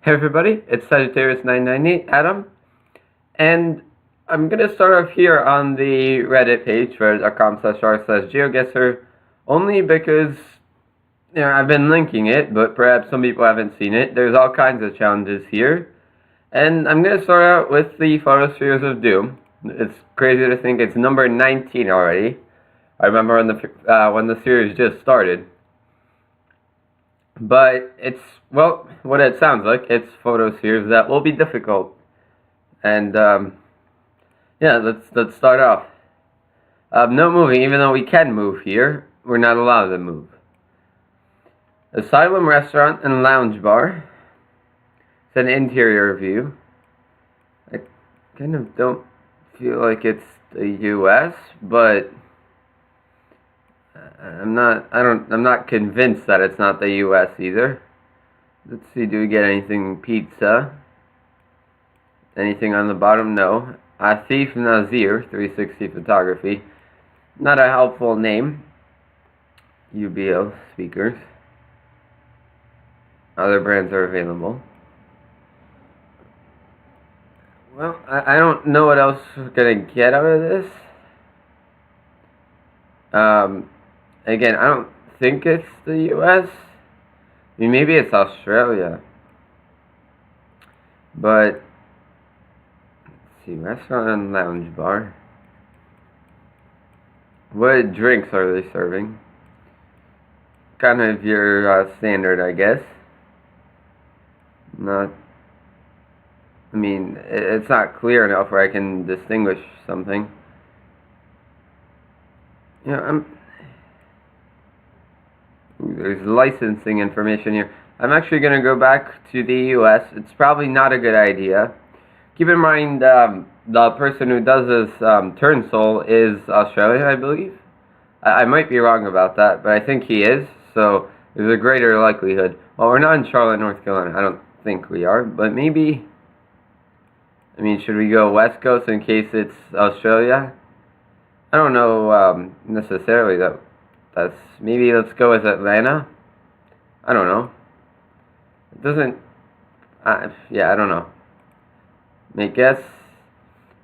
Hey everybody, it's Sagittarius998 Adam, and I'm gonna start off here on the Reddit page, reddit.com/r/Geoguessr, only because I've been linking it, but perhaps some people haven't seen it. There's all kinds of challenges here, and I'm gonna start out with the Photospheres of Doom. It's crazy to think it's number 19 already. I remember when the series just started. But it's, well, what it sounds like, it's photospheres that will be difficult. And, yeah, let's start off. No moving, even though we can move here, we're not allowed to move. Asylum Restaurant and Lounge Bar. It's an interior view. I kind of don't feel like it's the US, but I'm not convinced that it's not the US either. Let's see, do we get anything? Pizza. Anything on the bottom? No. Atif Nazir, 360 Photography. Not a helpful name. UBL speakers. Other brands are available. Well, I don't know what else we're gonna get out of this. Again, I don't think it's the US. I mean, maybe it's Australia. But, let's see, restaurant and lounge bar. What drinks are they serving? Kind of your standard, I guess. Not, I mean, it's not clear enough where I can distinguish something. There's licensing information here. I'm actually going to go back to the US. It's probably not a good idea. Keep in mind, the person who does this Turnsole is Australian, I believe. I might be wrong about that, but I think he is. So there's a greater likelihood. Well, we're not in Charlotte, North Carolina. I don't think we are, but maybe. I mean, should we go West Coast in case it's Australia? I don't know necessarily that. That's, maybe let's go with Atlanta. I don't know. It doesn't. Yeah, I don't know. I guess.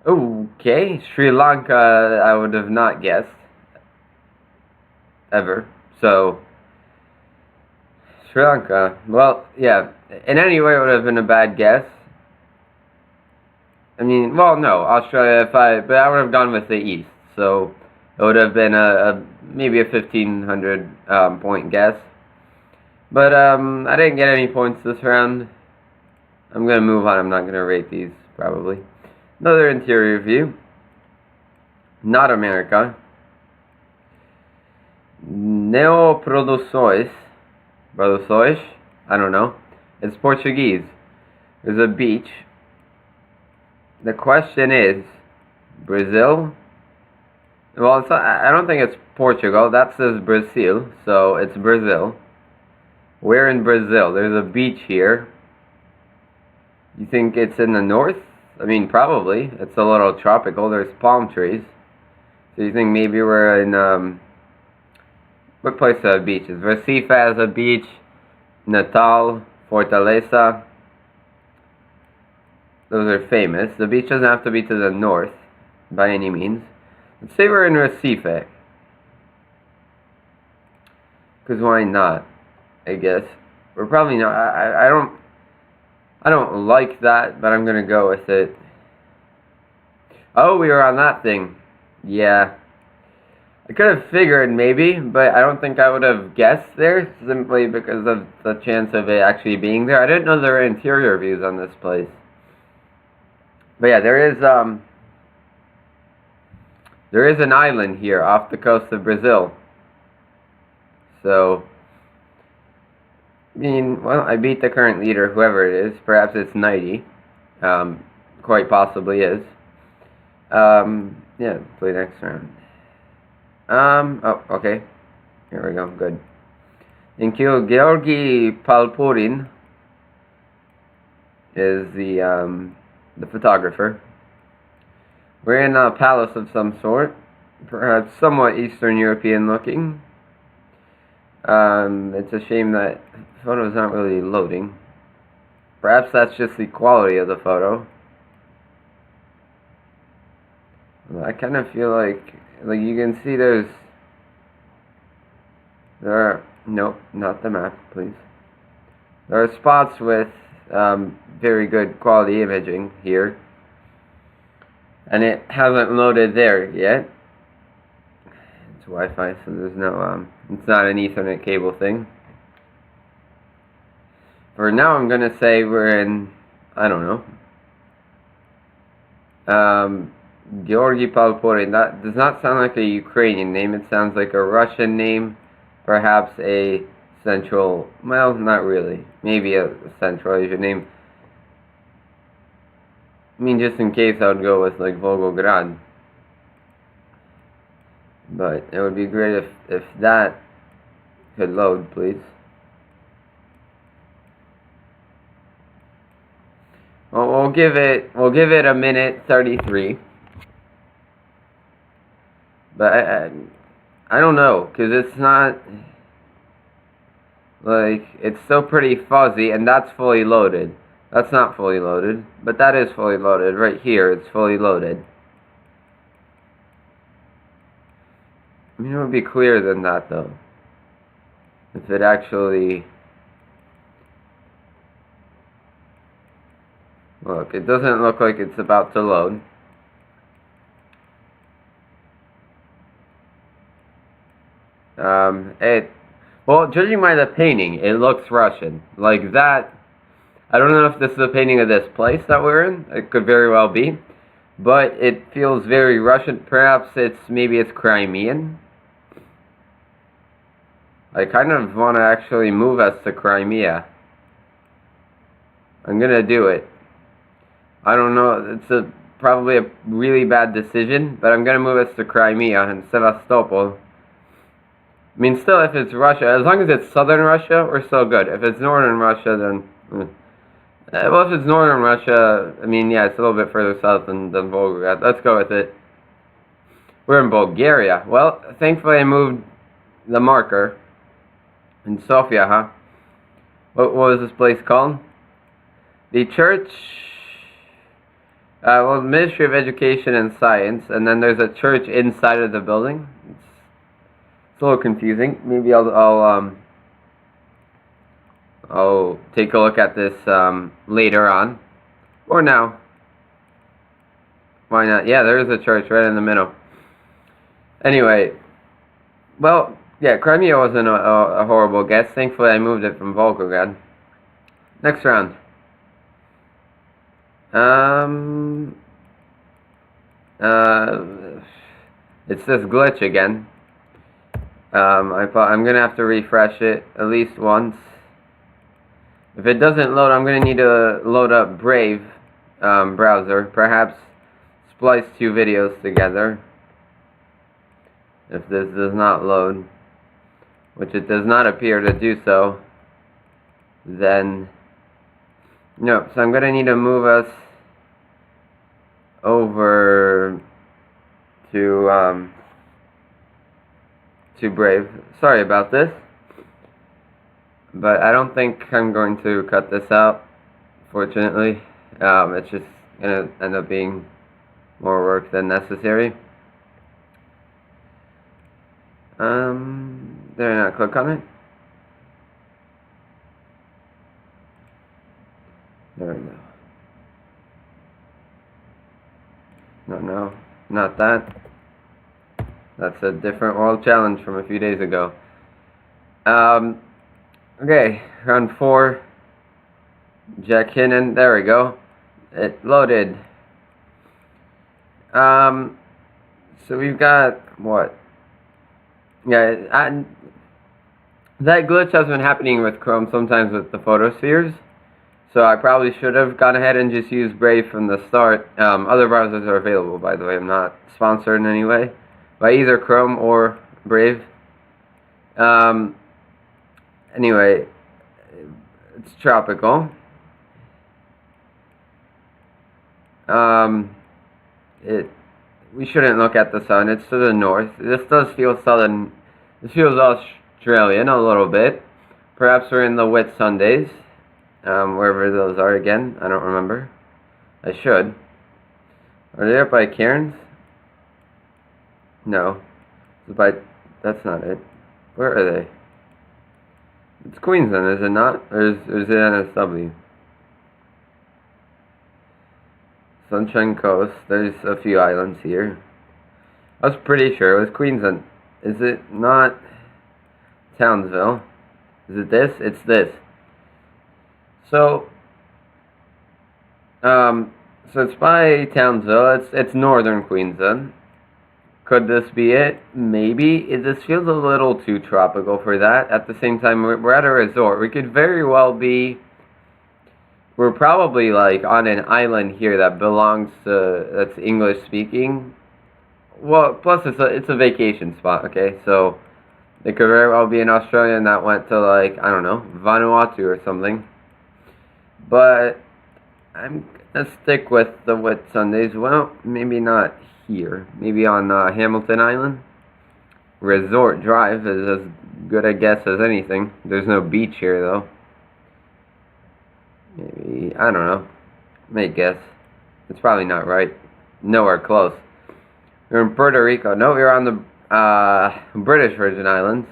Okay, Sri Lanka. I would have not guessed ever. So Sri Lanka. Well, yeah. In any way, it would have been a bad guess. I mean, well, no, Australia. But I would have gone with the East. So it would have been maybe a 1,500 point guess. But I didn't get any points this round. I'm going to move on. I'm not going to rate these, probably. Another interior view. Not America. Neoproduções. Produções? I don't know. It's Portuguese. There's a beach. The question is, Brazil? Well, I don't think it's Portugal. That says Brazil, so it's Brazil. We're in Brazil. There's a beach here. You think it's in the north? I mean, probably. It's a little tropical. There's palm trees. So you think maybe we're in, what place have beaches? Recife has a beach. Natal, Fortaleza. Those are famous. The beach doesn't have to be to the north, by any means. Let's say we're in Recife. Because why not? I guess. We're probably not. I don't like that, but I'm going to go with it. Oh, we were on that thing. Yeah. I could have figured maybe, but I don't think I would have guessed there, simply because of the chance of it actually being there. I didn't know there were interior views on this place. But yeah, there is an island here off the coast of Brazil. So, I mean, well, I beat the current leader, whoever it is. Perhaps it's 90. Quite possibly is. Yeah, play next round. Oh, okay. Here we go, good. Thank you. Georgi Palpurin is the photographer. We're in a palace of some sort, perhaps somewhat Eastern European looking. It's a shame that photos aren't really loading. Perhaps that's just the quality of the photo. I kind of feel like you can see there are, nope, not the map, please. There are spots with very good quality imaging here, and it hasn't loaded there yet. It's Wi-Fi, so there's no, it's not an Ethernet cable thing. For now, I'm gonna say we're in, I don't know, Georgi Palporin. That does not sound like a Ukrainian name. It sounds like a Russian name, perhaps a Central, well, not really. Maybe a Central Asian name. I mean, just in case, I would go with like Volgograd. But it would be great if that could load, please. Well, we'll give it a minute 33. But I don't know, because it's not, like, it's still pretty fuzzy, and that's fully loaded. That's not fully loaded, but that is fully loaded. Right here, it's fully loaded. I mean, it would be clearer than that, though. If it actually... Look, it doesn't look like it's about to load. Well, judging by the painting, it looks Russian. Like that, I don't know if this is a painting of this place that we're in. It could very well be. But it feels very Russian. Perhaps maybe it's Crimean. I kind of want to actually move us to Crimea. I'm gonna do it. I don't know, it's probably a really bad decision, but I'm gonna move us to Crimea and Sevastopol. I mean, still, if it's Russia, as long as it's southern Russia, we're still good. If it's northern Russia, then... well, if it's northern Russia, I mean, yeah, it's a little bit further south than Volgograd. Let's go with it. We're in Bulgaria. Well, thankfully I moved the marker. In Sofia, huh? What was this place called? The church... well, Ministry of Education and Science, and then there's a church inside of the building. It's a little confusing. Maybe I'll take a look at this later on, or now. Why not? Yeah, there is a church right in the middle. Anyway, well, yeah, Crimea wasn't a horrible guess. Thankfully, I moved it from Volgograd. Next round. It's this glitch again. I'm gonna have to refresh it at least once. If it doesn't load, I'm gonna need to load up Brave browser. Perhaps splice two videos together. If this does not load, which it does not appear to do so, then no. So I'm gonna need to move us over to Brave. Sorry about this, but I don't think I'm going to cut this out, fortunately. It's just gonna end up being more work than necessary. Did I not click on it? There we go. No, not that. That's a different world challenge from a few days ago. Okay, round 4. Jack Hinnon, there we go. It loaded. So we've got, what? Yeah, that glitch has been happening with Chrome sometimes with the Photospheres. So I probably should have gone ahead and just used Brave from the start. Other browsers are available, by the way. I'm not sponsored in any way by either Chrome or Brave. Anyway, it's tropical. We shouldn't look at the sun. It's to the north. This does feel southern. This feels Australian a little bit. Perhaps we're in the Whit Sundays. wherever those are again. I don't remember. I should. Are they up by Cairns? No. It's by... That's not it. Where are they? It's Queensland, is it not? Or is it NSW? Sunshine Coast. There's a few islands here. I was pretty sure it was Queensland. Is it not Townsville? Is it this? It's this. So it's by Townsville. It's northern Queensland. Could this be it? Maybe. This feels a little too tropical for that. At the same time, we're at a resort. We could very well be... We're probably like on an island here that belongs to... That's English speaking. Well, plus it's a vacation spot, okay? So it could very well be an Australian that went to like, I don't know, Vanuatu or something. But I'm gonna stick with the Whitsundays. Well, maybe not here. Maybe on Hamilton Island. Resort Drive is as good a guess as anything. There's no beach here though. Maybe, I don't know. May guess. It's probably not right. Nowhere close. We're in Puerto Rico. No, we're on the British Virgin Islands.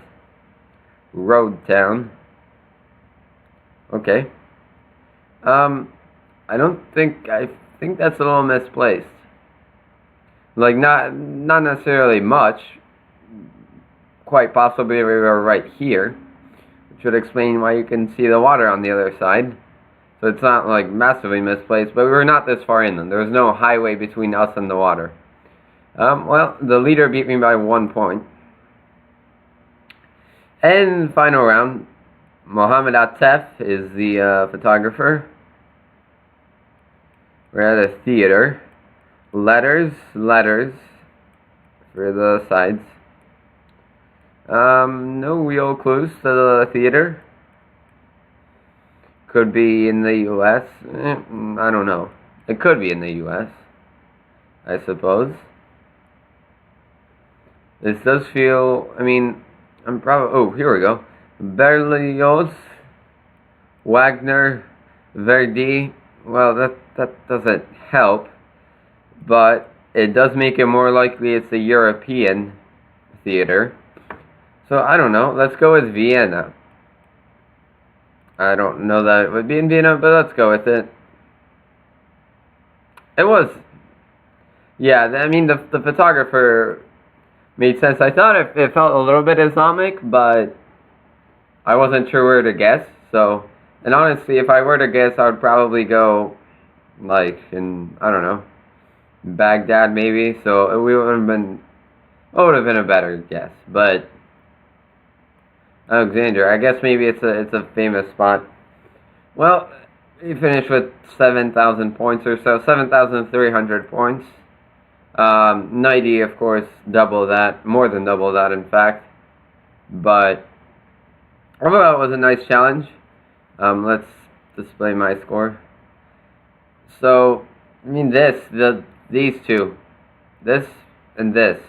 Road Town. Okay. I think that's a little misplaced. Like, not necessarily much. Quite possibly we were right here. Which would explain why you can see the water on the other side. So it's not, like, massively misplaced. But we were not this far inland. There was no highway between us and the water. Well, the leader beat me by 1 point. And final round. Mohammed Atef is the photographer. We're at a theater. Letters for the sides. No real clues to the theater. Could be in the U.S. I don't know. It could be in the U.S. I suppose. This does feel, I mean, I'm probably, oh, here we go. Berlioz, Wagner, Verdi. Well, that doesn't help, but it does make it more likely it's a European theater. So, I don't know. Let's go with Vienna. I don't know that it would be in Vienna, but let's go with it. It was. Yeah, I mean, the photographer made sense. I thought it felt a little bit Islamic, but I wasn't sure where to guess. So, and honestly, if I were to guess, I would probably go, like, in, I don't know, Baghdad maybe. So, it would have been a better guess. But Alexandria, I guess maybe it's a famous spot. Well, we finished with 7,000 points or so, 7,300 points. 90, of course, double that, more than double that, in fact. But overall, it was a nice challenge. Let's display my score. So, I mean, these two, this and this.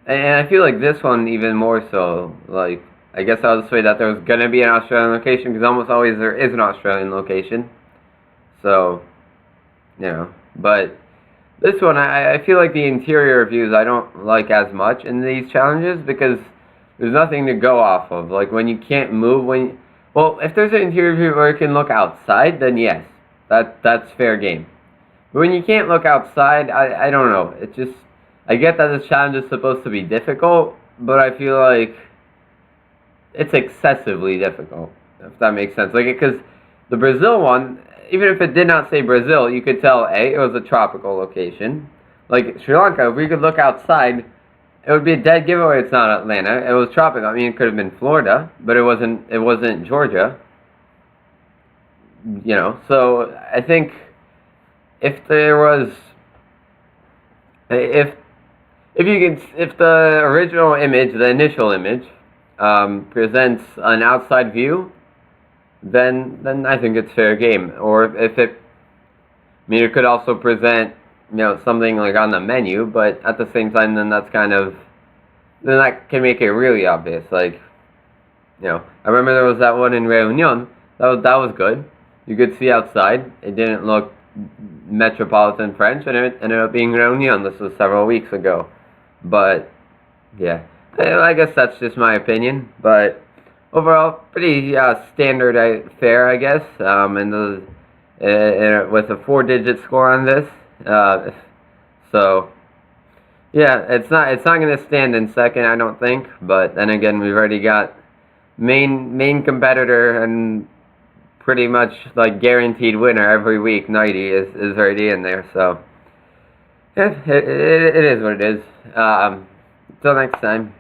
And I feel like this one even more so. Like, I guess I'll just say that there was going to be an Australian location, because almost always there is an Australian location. So, you know. But this one, I feel like the interior views I don't like as much in these challenges, because there's nothing to go off of. Like, when you can't move, well, if there's an interior view where you can look outside, then yes, that's fair game. But when you can't look outside, I don't know. It just, I get that this challenge is supposed to be difficult, but I feel like it's excessively difficult, if that makes sense. Like, because the Brazil one, even if it did not say Brazil, you could tell, A, it was a tropical location. Like, Sri Lanka, if we could look outside, it would be a dead giveaway it's not Atlanta. It was tropical. I mean, it could have been Florida, but it wasn't Georgia. You know, so I think if there was, if the original image, the initial image, presents an outside view, then I think it's fair game. Or if it, I mean, it could also present, you know, something like on the menu, but at the same time, then that's kind of, then that can make it really obvious. Like, you know, I remember there was that one in Reunion That was good. You could see outside. It didn't look metropolitan French, and it ended up being Réunion. This was several weeks ago. But, yeah. I guess that's just my opinion. But, overall, pretty standard fare, I guess. With a 4-digit score on this. So, yeah, it's not going to stand in second, I don't think. But then again, we've already got main competitor and pretty much like guaranteed winner every week. 90 is already in there, so yeah, it is what it is. Until next time.